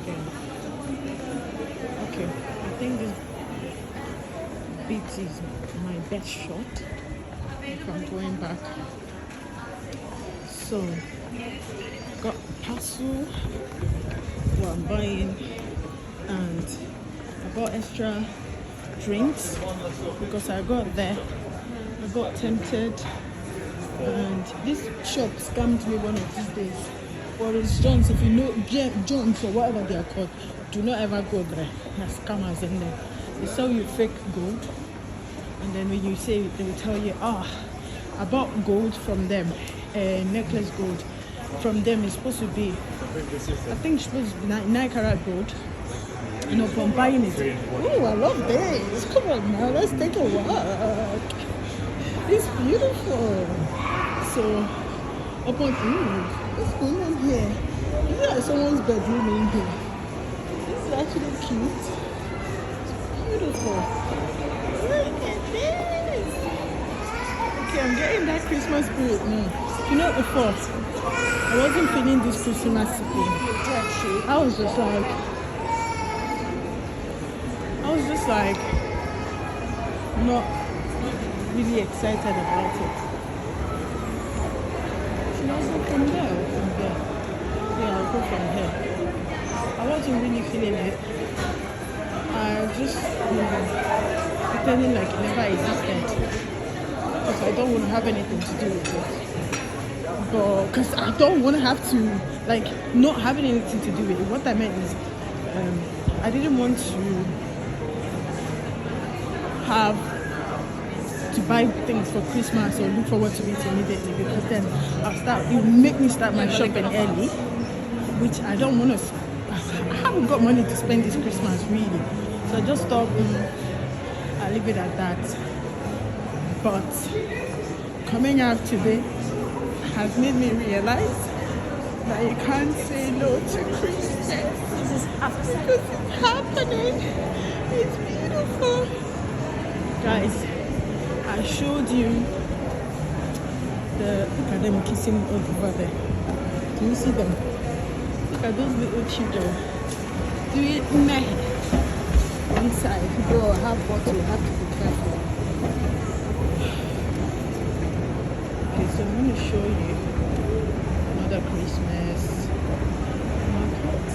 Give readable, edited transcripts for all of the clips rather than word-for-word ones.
again. Okay, I think this bit is my best shot if I'm going back. So, got a parcel what I'm buying, and I got extra drinks because I got there. I got tempted, and this shop scammed me one of these days. Well, it's Jones. If you know Jones or whatever they are called, do not ever go there. There's scammers in there. They sell you fake gold, and then when you say, they will tell you, I bought gold from them, necklace gold from them. It's supposed to be, I think it's supposed to be 9 karat gold. You know, from buying it. Oh, I love this. Come on now, let's take a walk. It's beautiful. So, upon what's going on here? This is like someone's bedroom in here. This is actually cute. It's beautiful. Look at this. Okay, I'm getting that Christmas spirit now. You know, before I wasn't feeling this Christmas thing. I was just like not really excited about it. Should I go from there or from there? Yeah, I'll go from here. I wasn't really feeling it. I just pretending like it never existed because I don't want to have anything to do with it. But because I don't want to have to, like, not having anything to do with it. What I meant is I didn't want to have to buy things for Christmas or look forward to it immediately, because then it will make me start my shopping early, which I don't want to. I haven't got money to spend this Christmas really, so I just thought I'll leave it at that. But coming out today has made me realize that you can't say no to Christmas. This is happening. It's beautiful. Guys, I showed you look at them kissing over there. Do you see them? Look at those little children. Do you inside? If you go have bottle, you have to be careful. Okay, so I'm going to show you another Christmas market.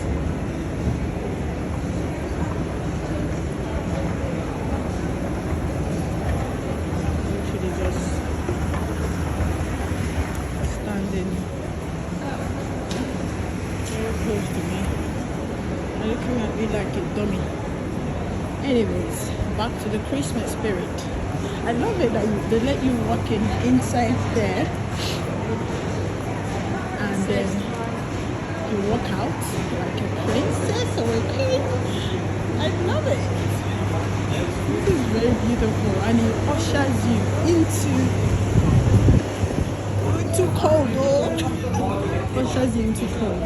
Close to me. They're looking at me like a dummy. Anyways, back to the Christmas spirit. I love it that they let you walk inside there, and then you walk out like a princess or a queen. I love it. This is very beautiful, and it ushers you into cold. Ushers you into cold.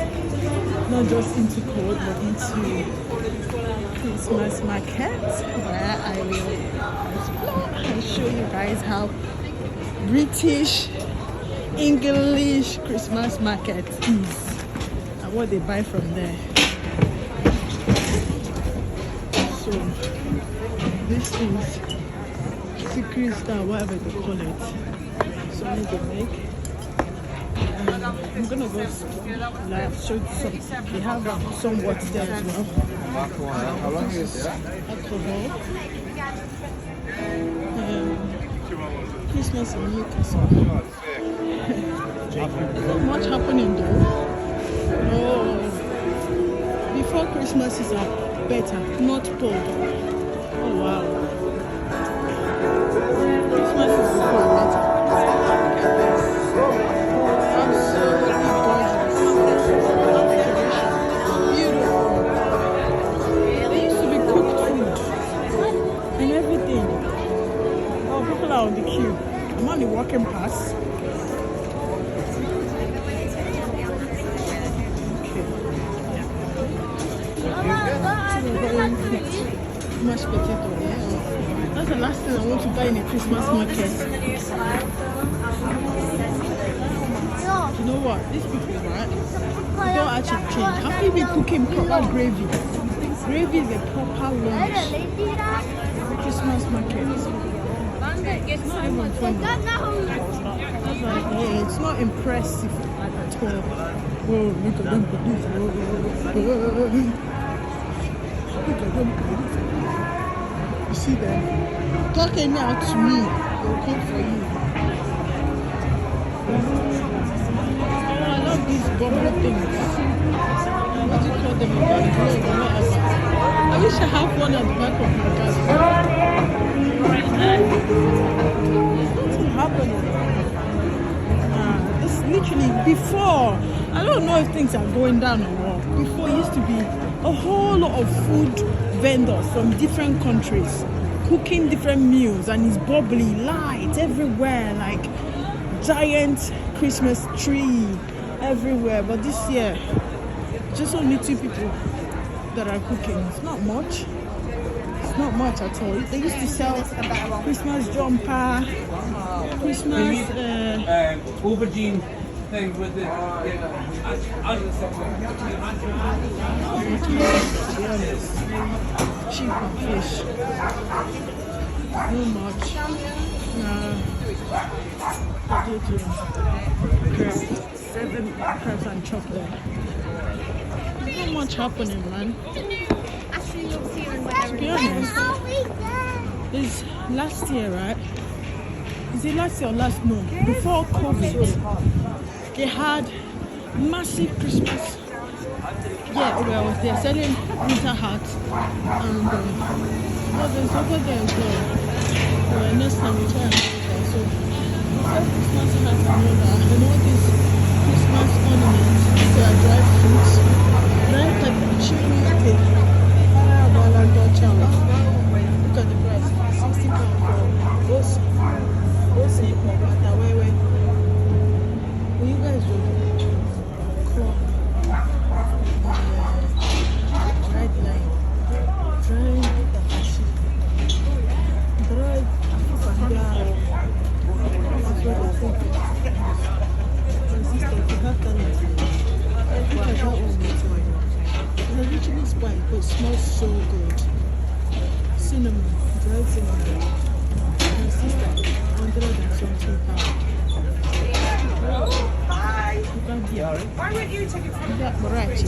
Not just into cold, but into Christmas market, where I will explore and show you guys how British English Christmas market is and what they buy from there. So this is secret star, whatever they call it. Something they make. I'm gonna go live, show you some. They have some water there as well. Alcohol. Christmas in Newcastle. Not much happening though. Oh, before Christmas is better, not cold. Oh wow. Christmas is before better. On the queue. I'm on the walking pass. Okay. Mashed potato, yeah. That's the last thing I want to buy in a Christmas market. You know what? These people, right? They don't chicken. How can we cooking proper gravy? Gravy is a proper lunch. Christmas market. It's not even funny. Yeah, it's not impressive at all. Oh, look at them produce. Look at them produce. You see them? Talk anyhow to me, they'll come for you. Oh, I love these bubble things. What do you call them again? I wish I have one at the back of my car. Nothing happening. This literally before. I don't know if things are going down or what. Before it used to be a whole lot of food vendors from different countries cooking different meals, and it's bubbly, light everywhere, like giant Christmas tree everywhere. But this year, just only 2 people that are cooking. It's not much. It's not much at all. They used to sell Christmas jumper, Christmas aubergine thing with the cheap and fish. No much. Crabs, 7 crabs and chocolate. Not much happening, man. To be honest, it's last year, right? Is it last year or last? No, before COVID, they had massive Christmas. Yeah, well, they're selling winter hats and there's over there as well. Next time we try and go there. So Christmas hats and all that. And all these Christmas ornaments, they are dried fruits. Dried pepperoni. Look at the price. 60 pounds for those. Will you guys do? Dried lime. Dried takashi. Dried afangara. That's what I think. My sister, if you have done it, I think I got one before. It's originally spiked, but it smells so good. Cinnamon, dried cinnamon. My sister, 100 pounds. Why weren't you taking from that variety?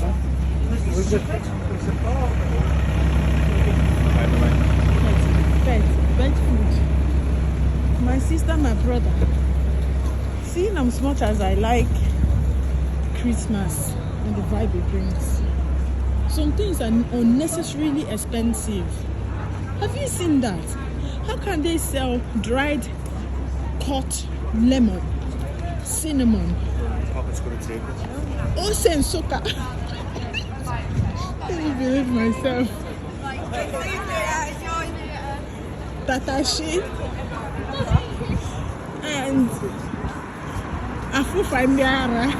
Veg food. My sister, my brother. Seeing as much as I like Christmas and the vibe it brings, some things are unnecessarily expensive. Have you seen that? How can they sell dried cut lemon, cinnamon, ose and soka? Let me believe myself. Tatashi and Afufamiara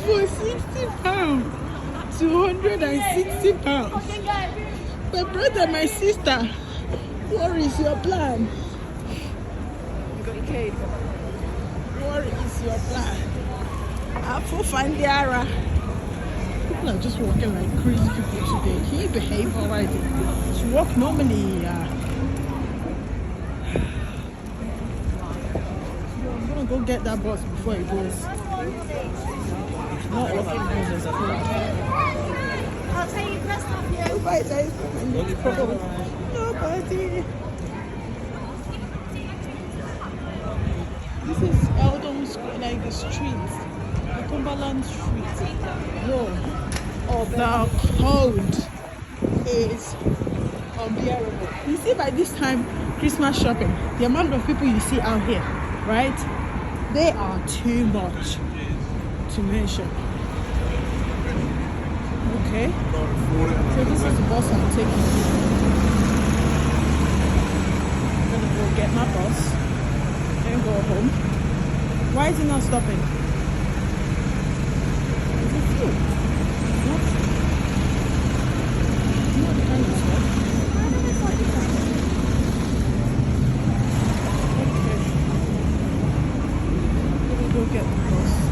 for 60 pounds, 260 pounds. My brother, my sister, what is your plan? What is your plan? Afufamiara. People are just walking like crazy people today. Can you behave alright? You walk normally. I'm gonna go get that bus before it goes. It's not walking because there's a crowd. I'll take your dress off you. Nobody. This is Eldon Square, like the street, the Cumberland Street. Yo, the cold is unbearable. You see, by this time, Christmas shopping, the amount of people you see out here, right? They are too much to mention. Okay, so this is the bus I'm taking. I'm gonna go get my bus and go home. Why is it not stopping? Is it fuel? What? Not the kind of stuff. Okay. Let me go forget the cost.